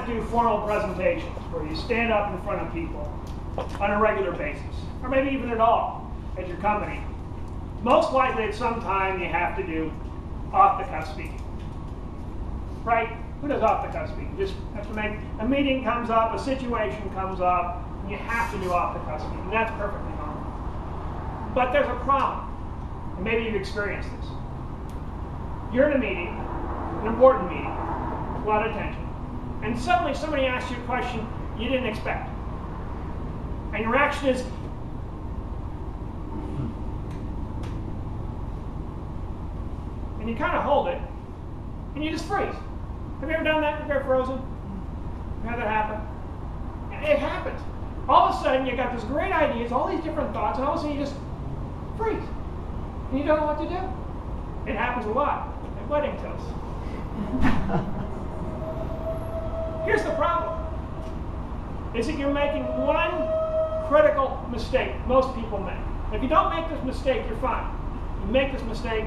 to do formal presentations where you stand up in front of people on a regular basis, or maybe even at all at your company, most likely at some time you have to do off-the-cuff speaking. Right? Who does off-the-cuff speaking? Just have to make a meeting comes up, a situation comes up, and you have to do off-the-cuff speaking. That's perfectly normal. But there's a problem, and maybe you've experienced this. You're in a meeting, an important meeting, a lot of tension, and suddenly somebody asks you a question you didn't expect. And your reaction is, and you kind of hold it, and you just freeze. Have you ever done that? Have you ever frozen? You had that happen? It happens. All of a sudden, you got this great ideas, all these different thoughts, and all of a sudden you just freeze. And you don't know what to do. It happens a lot at wedding toasts. Here's the problem. Is that you're making one critical mistake most people make. If you don't make this mistake, you're fine. You make this mistake,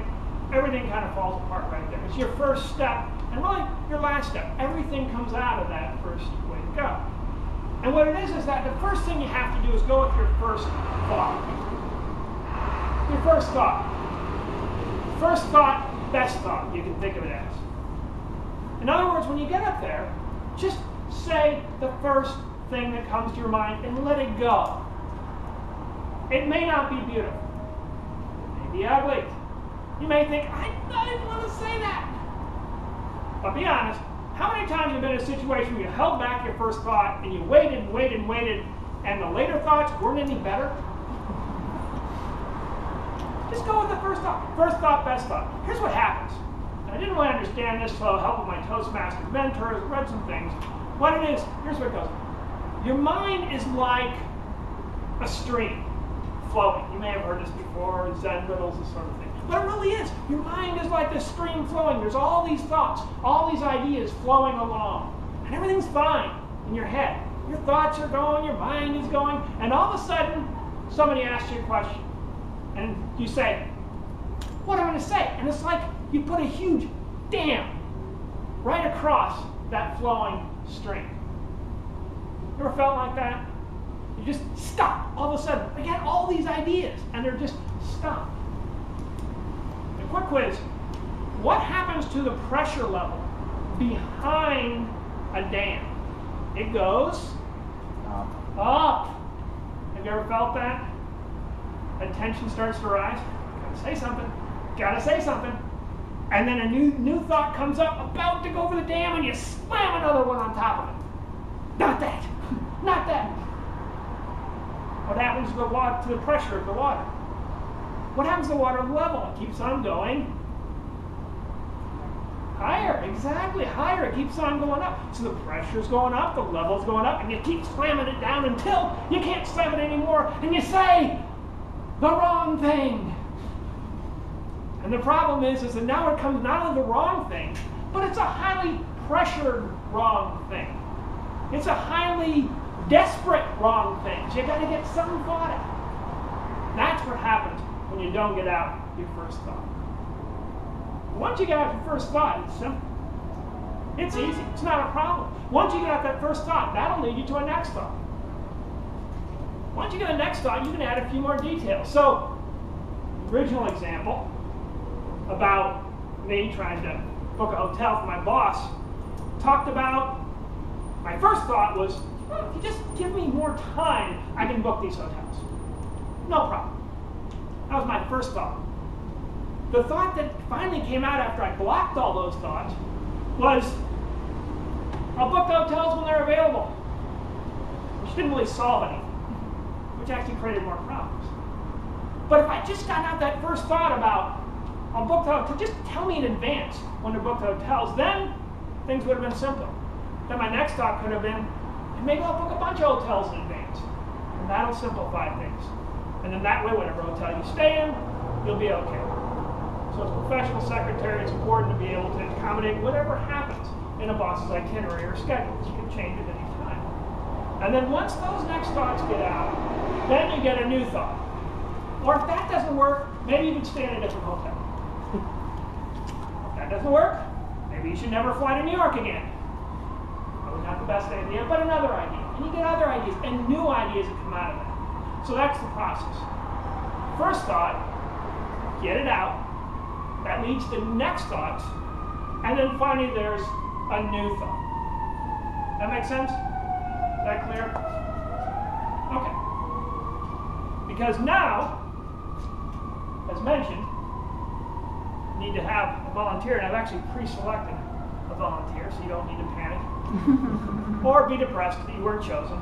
everything kind of falls apart right there. It's your first step, and really your last step. Everything comes out of that first way to go. And what it is that the first thing you have to do is go with your first thought. Your first thought. First thought, best thought, you can think of it as. In other words, when you get up there, just say the first thing that comes to your mind and let it go. It may not be beautiful. It may be ugly. You may think, I didn't want to say that. But be honest, how many times have you been in a situation where you held back your first thought and you waited and waited and waited, and the later thoughts weren't any better? Just go with the first thought. First thought, best thought. Here's what happens. And I didn't really understand this until I helped with my Toastmasters mentors, read some things. What it is, here's what it goes. Your mind is like a stream flowing. You may have heard this before, Zen riddles, this sort of thing. But it really is. Your mind is like this stream flowing. There's all these thoughts, all these ideas flowing along. And everything's fine in your head. Your thoughts are going, your mind is going, and all of a sudden, somebody asks you a question. And you say, what am I going to say? And it's like you put a huge dam right across that flowing stream. You ever felt like that? You just stop all of a sudden. Again, all these ideas, and they're just stopped. A quick quiz. What happens to the pressure level behind a dam? It goes up. Have you ever felt that? And tension starts to rise. Gotta say something. Gotta say something. And then a new thought comes up, about to go over the dam, and you slam another one on top of it. Not that. Not that. What happens to the pressure of the water? What happens to the water level? It keeps on going higher. Exactly, higher. It keeps on going up. So the pressure's going up, the level's going up, and you keep slamming it down until you can't slam it anymore, and you say the wrong thing. And the problem is that now it comes not only the wrong thing, but it's a highly pressured wrong thing. It's a highly desperate wrong thing. So you got to get something thought out. That's what happens when you don't get out your first thought. Once you get out your first thought, it's simple. It's easy. It's not a problem. Once you get out that first thought, that'll lead you to a next thought. Once you get a next thought, you can add a few more details. So, the original example about me trying to book a hotel for my boss talked about, my first thought was, well, if you just give me more time, I can book these hotels. No problem. That was my first thought. The thought that finally came out after I blocked all those thoughts was, I'll book the hotels when they're available. Which didn't really solve anything, which actually created more problems. But if I just got out that first thought about, I'll book the hotel, just tell me in advance when to book the hotels, then things would have been simpler. Then my next thought could have been, maybe I'll book a bunch of hotels in advance. And that'll simplify things. And then that way, whatever hotel you stay in, you'll be okay. So as a professional secretary, it's important to be able to accommodate whatever happens in a boss's itinerary or schedule. You can change it any time. And then once those next thoughts get out, then you get a new thought. Or if that doesn't work, maybe you can stay in a different hotel. If that doesn't work, maybe you should never fly to New York again. Probably not the the best idea, but another idea. And you get other ideas, and new ideas that come out of that. So that's the process. First thought, get it out. That leads to next thoughts. And then finally there's a new thought. That make sense? Is that clear? Okay. Because now, as mentioned, you need to have a volunteer, and I've actually pre-selected a volunteer, so you don't need to panic. Or be depressed that you weren't chosen.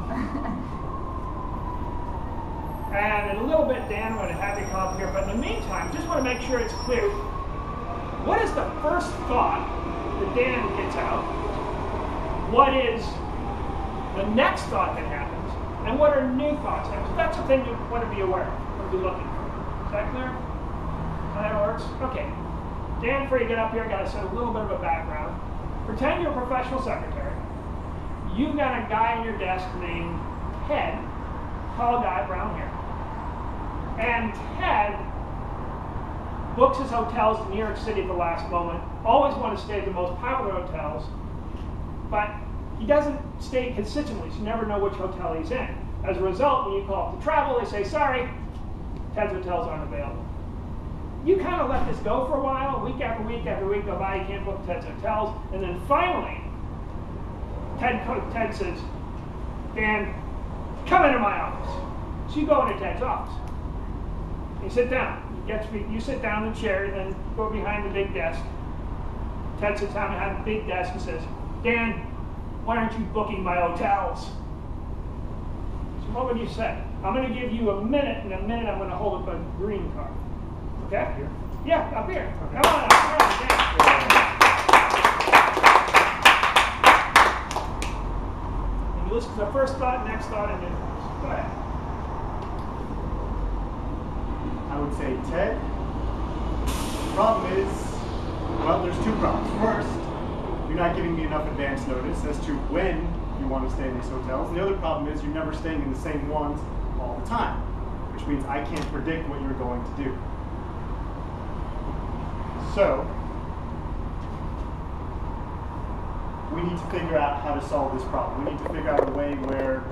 And in a little bit, Dan, I'm going to have you come up here, but in the meantime, just want to make sure it's clear. What is the first thought that Dan gets out? What is the next thought that happens? And what are new thoughts happen? So that's the thing you want to be aware of, or be looking for. Is that clear? How that works? Okay. Dan, before you get up here, I've got to set a little bit of a background. Pretend you're a professional secretary. You've got a guy on your desk named Ted, tall guy, brown hair. And Ted books his hotels in New York City at the last moment, always want to stay at the most popular hotels, but he doesn't stay consistently, so you never know which hotel he's in. As a result, when you call up to travel, they say, sorry, Ted's hotels aren't available. You kind of let this go for a while, week after week after week go by, you can't book Ted's hotels, and then finally, Ted says, Dan, come into my office. So you go into Ted's office. You sit down. You sit down in the chair, and then go behind the big desk. Ted sits down behind the big desk and says, Dan, why aren't you booking my hotels? So what would you say? I'm going to give you a minute, and in a minute I'm going to hold up a green card. Okay? Here? Yeah, up here. Okay. Come on, Dan. And you listen to the first thought, next thought, and then go ahead. I would say, Ted, the problem is, well, there's two problems. First, you're not giving me enough advance notice as to when you want to stay in these hotels. And the other problem is you're never staying in the same ones all the time, which means I can't predict what you're going to do. So, we need to figure out how to solve this problem. We need to figure out a way where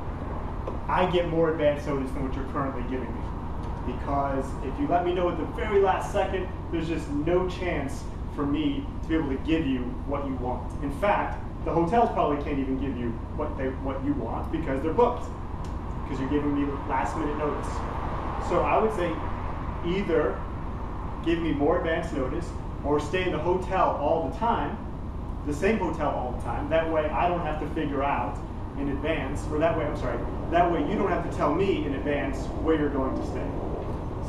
I get more advance notice than what you're currently giving me. Because if you let me know at the very last second, there's just no chance for me to be able to give you what you want. In fact, the hotels probably can't even give you what you want because they're booked, because you're giving me last minute notice. So I would say either give me more advance notice or stay in the hotel all the time, the same hotel all the time. That way I don't have to figure out in advance, or that way you don't have to tell me in advance where you're going to stay.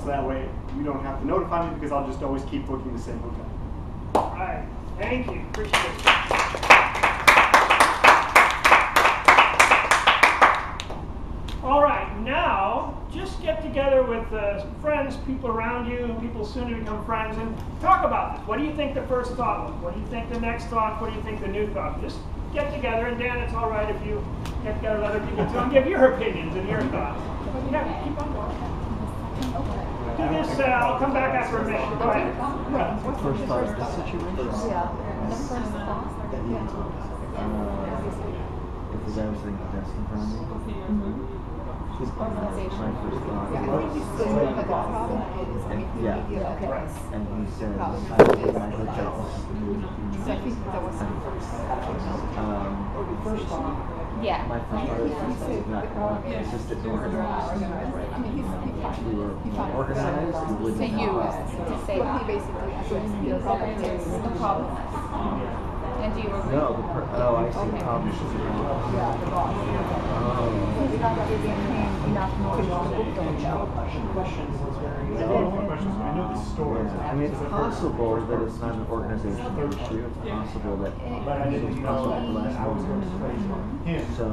So that way you don't have to notify me because I'll just always keep booking the same hotel. All right, thank you, appreciate it. All right, now just get together with friends, people around you, people soon to become friends, and talk about this. What do you think the first thought was? What do you think the next thought? What do you think the new thought? Just get together, and Dan, it's all right if you get together with other people too and give your opinions and your thoughts. But yeah, keep on going. Do this, I'll come back after a minute. Go ahead. First thought of the situation? Yeah. The first thought. If the guy was sitting at the desk in front of me, Organization. my first thought Yeah, was, the problem is, yeah, okay. and he said, I paid my hotels. So I think there was some first thought. Yeah. My first thought is not consistent organized. We were organized, we wouldn't To use, have. to say that. Basically, the problem is the problem. And do you agree? No, I see the problem. Yeah, the boss. He's not giving enough knowledge to book the hotel. I know the story. Yeah. I mean, it's possible that it's not an organizational issue. It's possible that it was possible at the last moment. So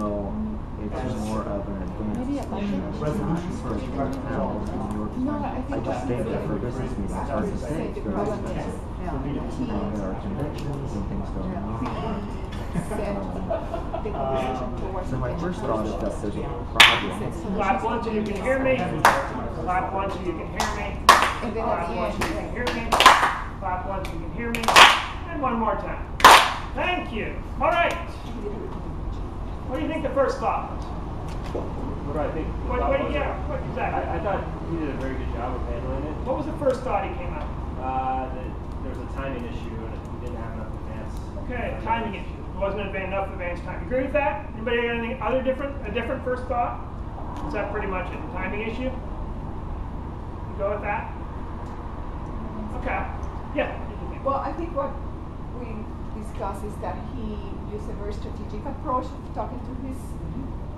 it's more of an advanced Resolution for hotels in New York. No, I think I just stayed there for a business meeting. It's hard to say. It's very expensive. There are conventions and things going on. So my first thought is that there's a problem. Clap once so you can hear me. Clap once so you can hear me. Clap once so you can hear me. Clap once so you can hear me. And one more time. Thank you. All right. What do you think the first thought was? What do I think? What exactly? I thought he did a very good job of handling it. What was the first thought he came up with? That there was a timing issue and he didn't have enough advance. Okay, timing issue. There wasn't enough advance time. You agree with that? Anybody got anything other different? A different first thought? Is that pretty much it? Timing issue? You go with that? Okay. Yeah. Well, I think what we discussed is that he used a very strategic approach of talking to his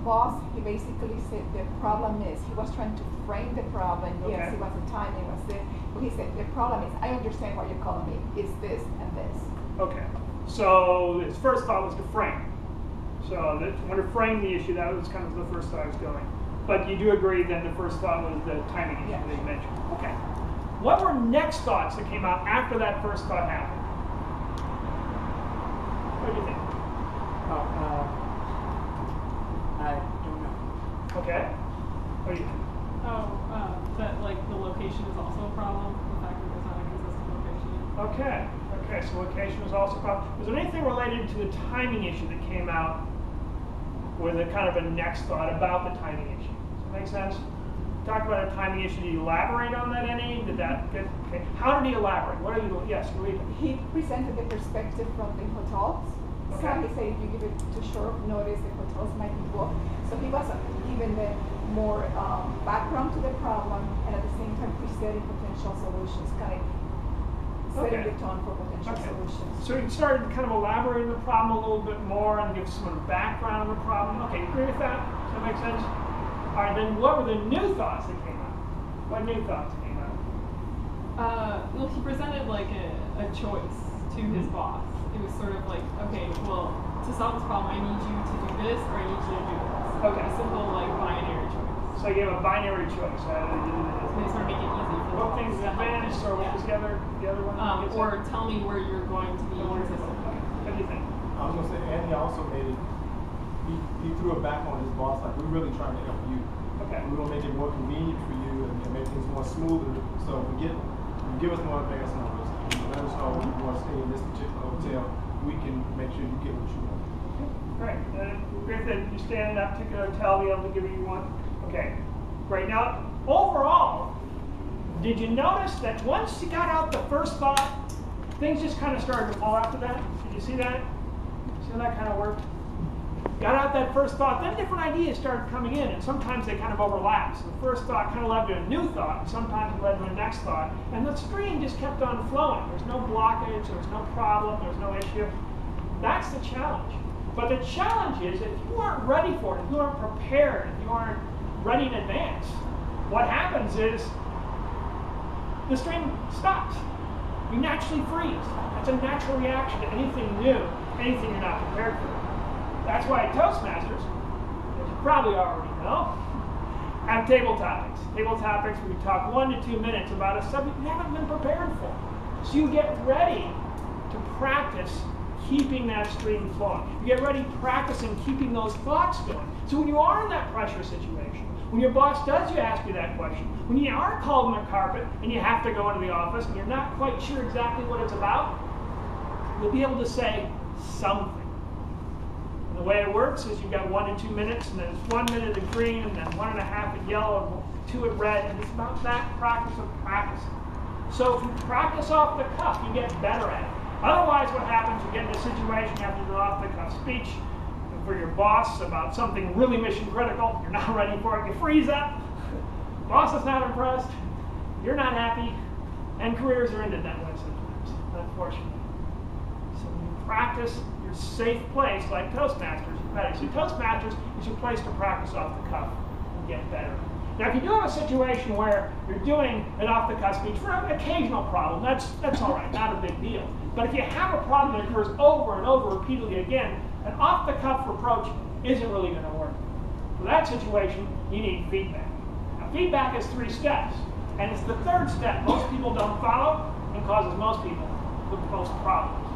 boss. He basically said the problem is, he was trying to frame the problem. Yes, it was the timing, was the, but he said the problem is, I understand what you're calling me, it's this and this. Okay. So his first thought was to frame. So that, when to frame the issue, that was kind of the first thought I was going. But you do agree then the first thought was the timing issue that you mentioned. Okay. What were next thoughts that came out after that first thought happened? What do you think? I don't know. Okay. What do you think? That like the location is also a problem. The fact that there's not a consistent location. Okay. Okay. So location was also a problem. Was there anything related to the timing issue that came out with a kind of a next thought about the timing issue? Does that make sense? Talk about a timing issue. Did you elaborate on that any? Did that get, okay. How did he elaborate? What are you, yes, Rita? He presented the perspective from the hotels. Okay. So he said if you give it too short notice, the hotels might be booked. So he was given the more background to the problem and at the same time presenting potential solutions, kind of setting the tone for potential solutions. So he started kind of elaborating the problem a little bit more and give some background on the problem. Okay, you agree with that? Does that make sense? All right, then what were the new thoughts that came out? What new thoughts came out? Well, he presented like a choice to his boss. It was sort of like, okay, well, to solve this problem, I need you to do this or I need you to do this. Okay. A simple like binary choice. So you have a binary choice. They sort of make it easy for What things the boss to help advanced or what was the other one? or tell me where you're going to be consistent. What do you think? I was gonna say, and he also made it. He threw it back on his boss, like we're really trying to help you. Okay. We're gonna make it more convenient for you and make things more smoother. So if you give us more advance numbers, and let us know when you want to stay in this particular hotel, we can make sure you get what you want. Great. Great that you're standing up to a hotel, be able to give you one. Okay. Great. Now, overall, did you notice that once you got out the first thought, things just kind of started to fall after that? Did you see that? See how that kind of worked? Got out that first thought, then different ideas started coming in, and sometimes they kind of overlap. So the first thought kind of led to a new thought, and sometimes it led to a next thought, and the stream just kept on flowing. There's no blockage, there's no problem, there's no issue. That's the challenge. But the challenge is if you aren't ready for it, if you aren't prepared, if you aren't ready in advance, what happens is the stream stops. You naturally freeze. That's a natural reaction to anything new, anything you're not prepared for. That's why Toastmasters, as you probably already know, have table topics. Table topics where we talk 1 to 2 minutes about a subject you haven't been prepared for. So you get ready to practice keeping that stream flowing. You get ready practicing keeping those thoughts going. So when you are in that pressure situation, when your boss does ask you that question, when you are called on the carpet and you have to go into the office and you're not quite sure exactly what it's about, you'll be able to say something. And the way it works is you've got 1 to 2 minutes, and then it's 1 minute in green, and then 1.5 at yellow, and 2 at red, and it's about that practice of practicing. So if you practice off the cuff, you get better at it. Otherwise, what happens, you get in a situation, you have to do off the cuff speech for your boss about something really mission critical, you're not ready for it, you freeze up, boss is not impressed, you're not happy, and careers are ended that way sometimes, unfortunately. So when you practice your safe place, like Toastmasters, you're ready. So Toastmasters is your place to practice off the cuff and get better. Now, if you do have a situation where you're doing an off-the-cuff speech for an occasional problem, that's all right, not a big deal. But if you have a problem that occurs over and over repeatedly again, an off-the-cuff approach isn't really going to work. For that situation, you need feedback. Now, feedback is 3 steps, and it's the 3rd step most people don't follow and causes most people the most problems.